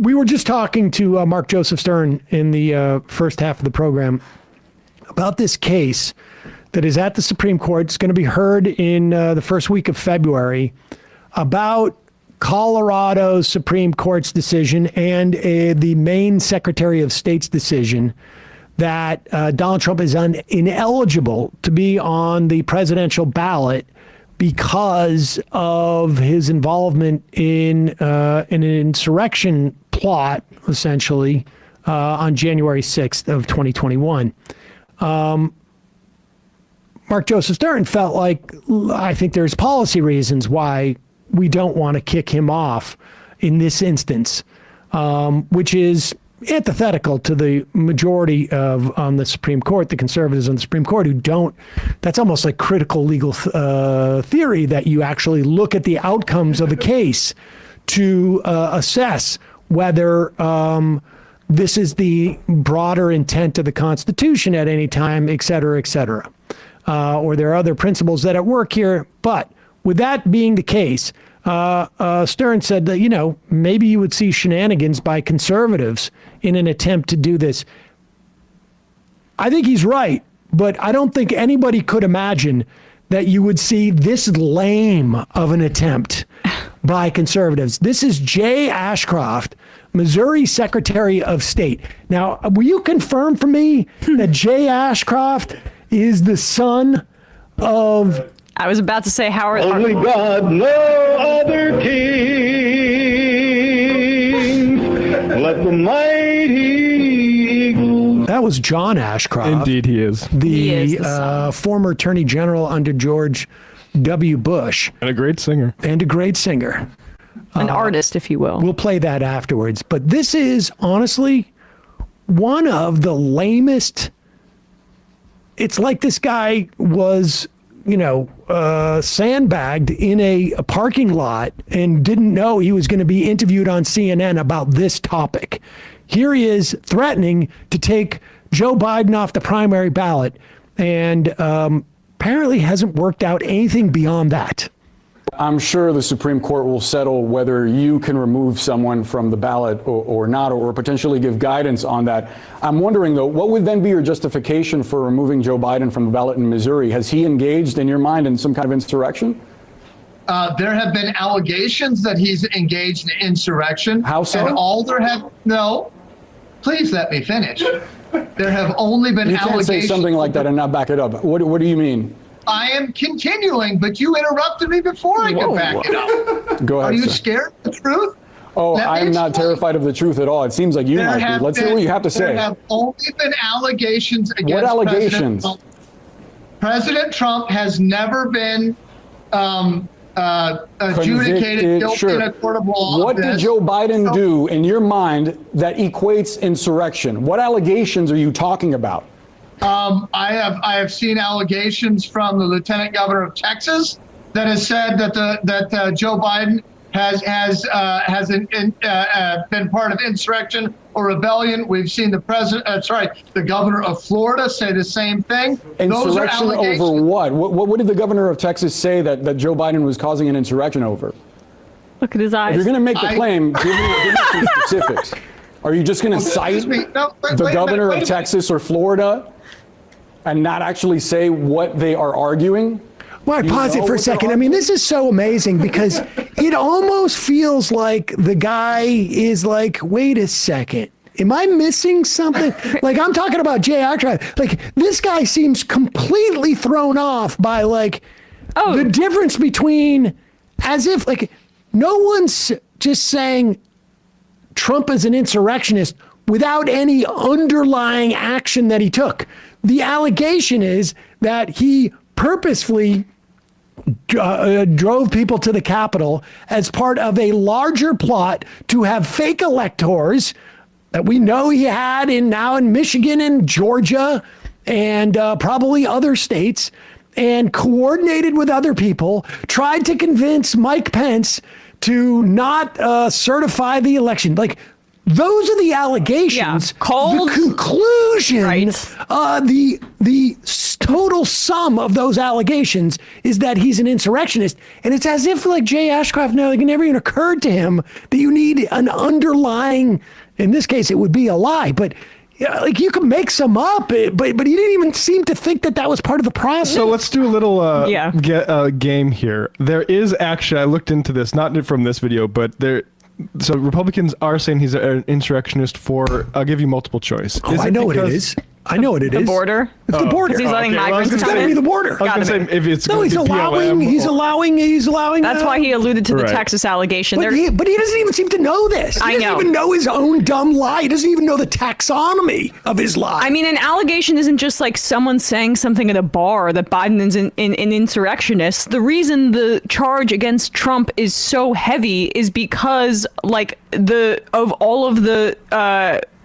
we were just talking to Mark Joseph Stern in the first half of the program about this case that is at the Supreme Court. It's going to be heard in the first week of February about Colorado's Supreme Court's decision and the Maine Secretary of State's decision that Donald Trump is ineligible to be on the presidential ballot because of his involvement in an insurrection plot, essentially, on January 6th of 2021. Mark Joseph Stern felt like, I think there's policy reasons why we don't want to kick him off in this instance, which is antithetical to the majority on the Supreme Court, the conservatives on the Supreme Court, who don't. That's almost like critical legal theory, that you actually look at the outcomes of the case to assess whether this is the broader intent of the Constitution at any time, et cetera, or there are other principles that at work here. But with that being the case, Stern said that, maybe you would see shenanigans by conservatives in an attempt to do this. I think he's right, but I don't think anybody could imagine that you would see this lame of an attempt by conservatives. This is Jay Ashcroft, Missouri Secretary of State. Now, will you confirm for me that Jay Ashcroft is the son of... I was about to say Howard. Only God, no other king. Let the mighty eagle. That was John Ashcroft. Indeed, he is. The former Attorney General under George W. Bush. And a great singer. An artist, if you will. We'll play that afterwards. But this is honestly one of the lamest. It's like this guy was, sandbagged in a parking lot and didn't know he was going to be interviewed on CNN about this topic. Here he is threatening to take Joe Biden off the primary ballot, and apparently hasn't worked out anything beyond that. I'm sure the Supreme Court will settle whether you can remove someone from the ballot or not, or potentially give guidance on that. I'm wondering, though, what would then be your justification for removing Joe Biden from the ballot in Missouri? Has he engaged, in your mind, in some kind of insurrection? There have been allegations that he's engaged in insurrection. How so? And no, please let me finish. There have only been allegations. You can't say something like that and not back it up. What do you mean? I am continuing, but you interrupted me before I could back it up. Go ahead, Are you sir. scared of the truth? Oh, I'm not terrified of the truth at all. It seems like you might be. Let's hear what you have to say. There have only been allegations against What allegations? President Trump has never been adjudicated guilty in a court of law. What did Joe Biden do, in your mind, that equates insurrection? What allegations are you talking about? I have seen allegations from the Lieutenant Governor of Texas that has said that Joe Biden has been part of insurrection or rebellion. We've seen the governor of Florida say the same thing. Insurrection over what? What did the governor of Texas say that Joe Biden was causing an insurrection over? Look at his eyes. If you're going to make the claim, give me some specifics. Are you just going to cite the governor of Texas or Florida and not actually say what they are arguing? Well, I pause it for a second. I mean, this is so amazing because it almost feels like the guy is like, wait a second. Am I missing something? Like, I'm talking about Jay Ashcroft. Like, this guy seems completely thrown off by, the difference between, as if, no one's just saying Trump is an insurrectionist without any underlying action that he took. The allegation is that he purposefully drove people to the Capitol as part of a larger plot to have fake electors that we know he had now in Michigan and Georgia and probably other states, and coordinated with other people, tried to convince Mike Pence to not certify the election. those are the allegations. Yeah. Cold. The conclusion, Right. The total sum of those allegations is that he's an insurrectionist. And it's as if like Jay Ashcroft never even occurred to him that you need an underlying, in this case, it would be a lie, but like you can make some up, but he didn't even seem to think that was part of the process. So let's do a little game here. There is actually, I looked into this, not from this video, but so Republicans are saying he's an insurrectionist for, I'll give you multiple choice. I know what it is. I know what it is. The border? It's the border. Because he's letting migrants It's come got to be in? the border. I was going to say, if it's No, going he's to be allowing. BLM He's allowing. That's why he alluded to the Right. Texas allegation. But he doesn't even seem to know this. He I know. doesn't even know his own dumb lie. He doesn't even know the taxonomy of his lie. I mean, an allegation isn't just like someone saying something at a bar that Biden is an insurrectionist. The reason the charge against Trump is so heavy is because, like, of all of the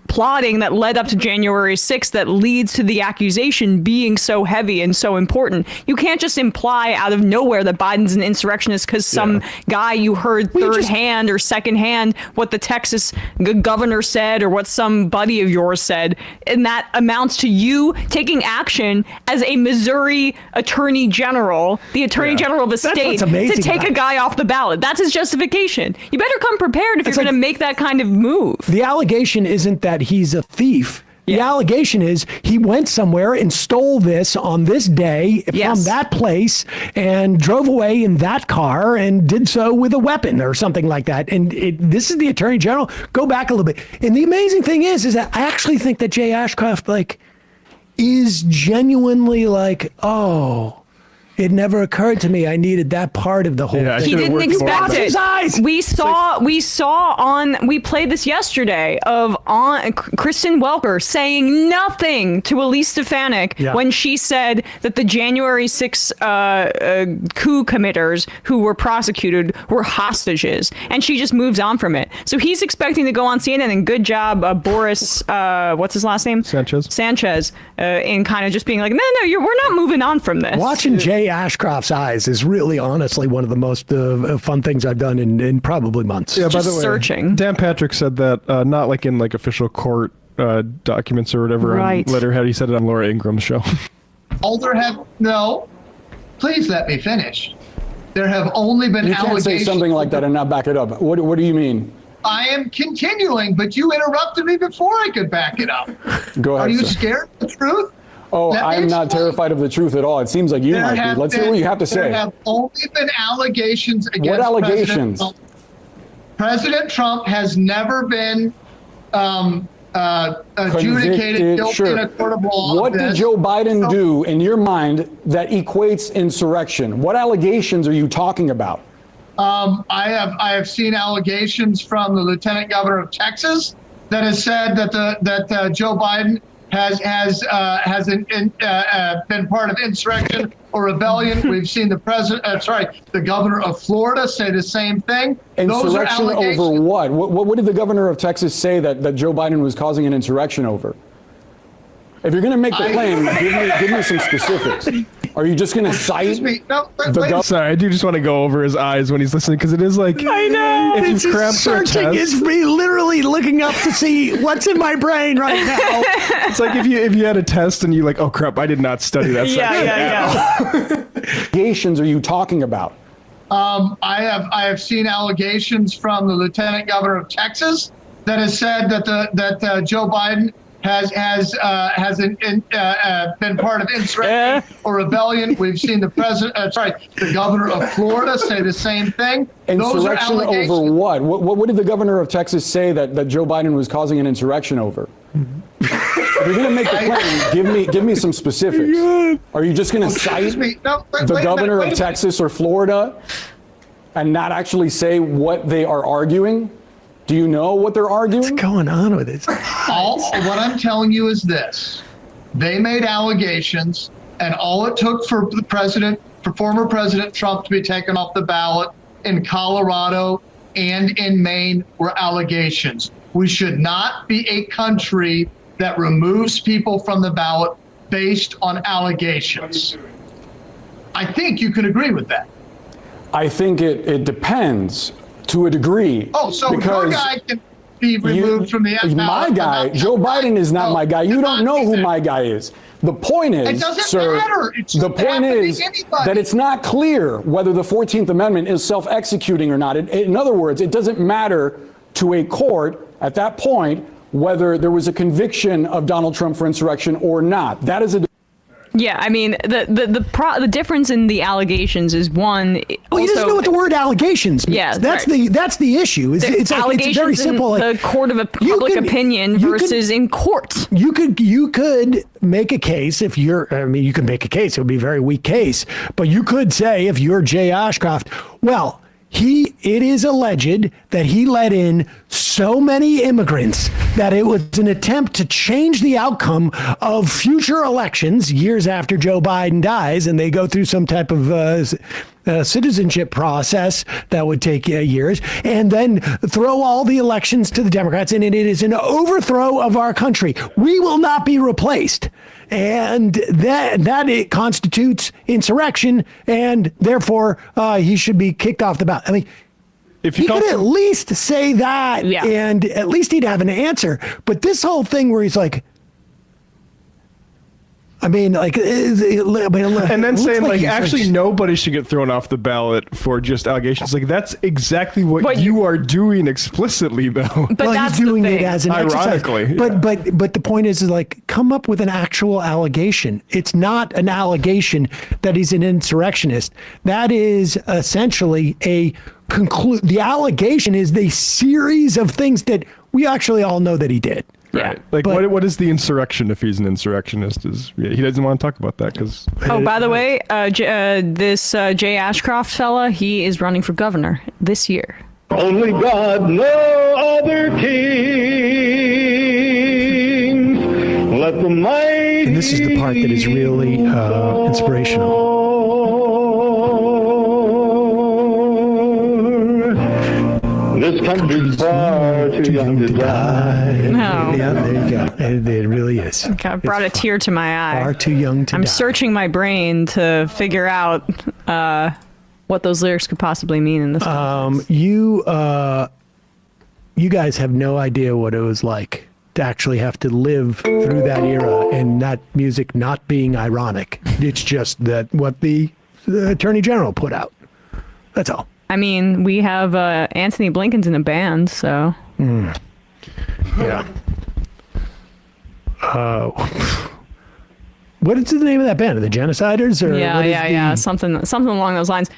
plotting that led up to January 6th that leads to the accusation being so heavy and so important. You can't just imply out of nowhere that Biden's an insurrectionist because some guy you heard third hand or second hand what the Texas governor said or what some buddy of yours said. And that amounts to you taking action as a Missouri attorney general, the attorney general of a state, what's amazing to take about a guy off the ballot. That's his justification. You better come prepared if you're going to make that kind of move. the allegation isn't that he's a thief. The allegation is he went somewhere and stole this on this day from that place and drove away in that car and did so with a weapon or something like that. And this is the attorney general. Go back a little bit. And the amazing thing is that I actually think that Jay Ashcroft is genuinely oh, it never occurred to me I needed that part of the whole thing. He didn't expect it. His eyes. We played this yesterday of Kristen Welker saying nothing to Elise Stefanik when she said that the January 6 coup committers who were prosecuted were hostages, and she just moves on from it. So he's expecting to go on CNN, and good job, Boris, what's his last name? Sanchez, in kind of just being like, no, we're not moving on from this. Watching Jay Ashcroft's eyes is really honestly one of the most fun things I've done in probably months. Yeah, by the way, searching. Dan Patrick said that not like in official court documents or whatever on letterhead. He said it on Laura Ingram's show. No, please let me finish. There have only been allegations. You can't say something like that and not back it up. What do you mean? I am continuing, but you interrupted me before I could back it up. Go ahead. Are you sir. scared of the truth? Oh, I'm not terrified of the truth at all. It seems like you might be. Let's hear what you have to say. There have only been allegations against What allegations? President Trump has never been adjudicated guilty in a court of law. What did Joe Biden do in your mind that equates insurrection? What allegations are you talking about? I have seen allegations from the Lieutenant Governor of Texas that has said that Joe Biden has been part of insurrection or rebellion. We've seen the governor of Florida say the same thing. Insurrection over what? What did the governor of Texas say that Joe Biden was causing an insurrection over? If you're going to make the claim, give me some specifics. Are you just going to cite Sorry, I do just want to go over his eyes when he's listening, because it is like, I know. if It's you cramp for a searching. test, It's me literally looking up to see what's in my brain right now. it's like if you had a test and you oh crap, I did not study that. Yeah. allegations are you talking about? I have seen allegations from the Lieutenant Governor of Texas that has said that Joe Biden has been part of insurrection or rebellion. We've seen the governor of Florida say the same thing. Insurrection over what? What did the governor of Texas say that Joe Biden was causing an insurrection over? If you're going to make the claim, give me some specifics. Are you just going to cite the governor of Texas or Florida and not actually say what they are arguing? Do you know what they're arguing? What's going on with it? What I'm telling you is this. They made allegations, and all it took for former President Trump to be taken off the ballot in Colorado and in Maine were allegations. We should not be a country that removes people from the ballot based on allegations. I think you can agree with that. I think it depends to a degree. Oh, so your guy be removed from the My ballot, guy, but not Joe Biden is not No, my guy. You cannot don't know do who that. my guy is. The point is, It doesn't sir, matter. It the shouldn't point happen to is anybody. that it's not clear whether the 14th Amendment is self-executing or not. In other words, it doesn't matter to a court at that point whether there was a conviction of Donald Trump for insurrection or not. That is a Yeah, I mean, the difference in the allegations is one. Well, he doesn't also- know what the word allegations means. Yeah, that's right. that's the issue. It's like, it's allegations very simple. in Like, the court of you public could- opinion you could- versus in court. You could make a case if you're. I mean, you could make a case. It would be a very weak case, but you could say if you're Jay Ashcroft, well, it is alleged that he let in so many immigrants that it was an attempt to change the outcome of future elections years after Joe Biden dies, and they go through some type of citizenship process that would take years, and then throw all the elections to the Democrats, and it is an overthrow of our country. We will not be replaced. And that it constitutes insurrection, and therefore he should be kicked off the ballot. I mean, If he you could come at from, least say that, Yeah. and at least he'd have an answer. But this whole thing where he's like, I mean, like, and then saying like he's actually nobody should get thrown off the ballot for just allegations, like that's exactly what But you are doing explicitly, though. But well, that's he's doing the it thing. as an Ironically, exercise. But the point is like, come up with an actual allegation. It's not an allegation that he's an insurrectionist. That is essentially the allegation is the series of things that we actually all know that he did. Yeah. Like But- what is the insurrection if he's an insurrectionist? He doesn't want to talk about that because Oh, by the way, this Jay Ashcroft fella, he is running for governor this year. Only God, no other kings. Let the mighty. And this is the part that is really inspirational. This country's far too young to die. No. Yeah, there you go. It really is. I brought a tear to my eye. Far too young to I'm die. searching my brain to figure out what those lyrics could possibly mean in this context. You guys have no idea what it was like to actually have to live through that era and that music not being ironic. It's just that what the Attorney General put out. That's all. I mean, we have Anthony Blinken's in a band, so. Yeah. What is the name of that band? Are the Genociders? Or Yeah, what is yeah, yeah. the- Something along those lines.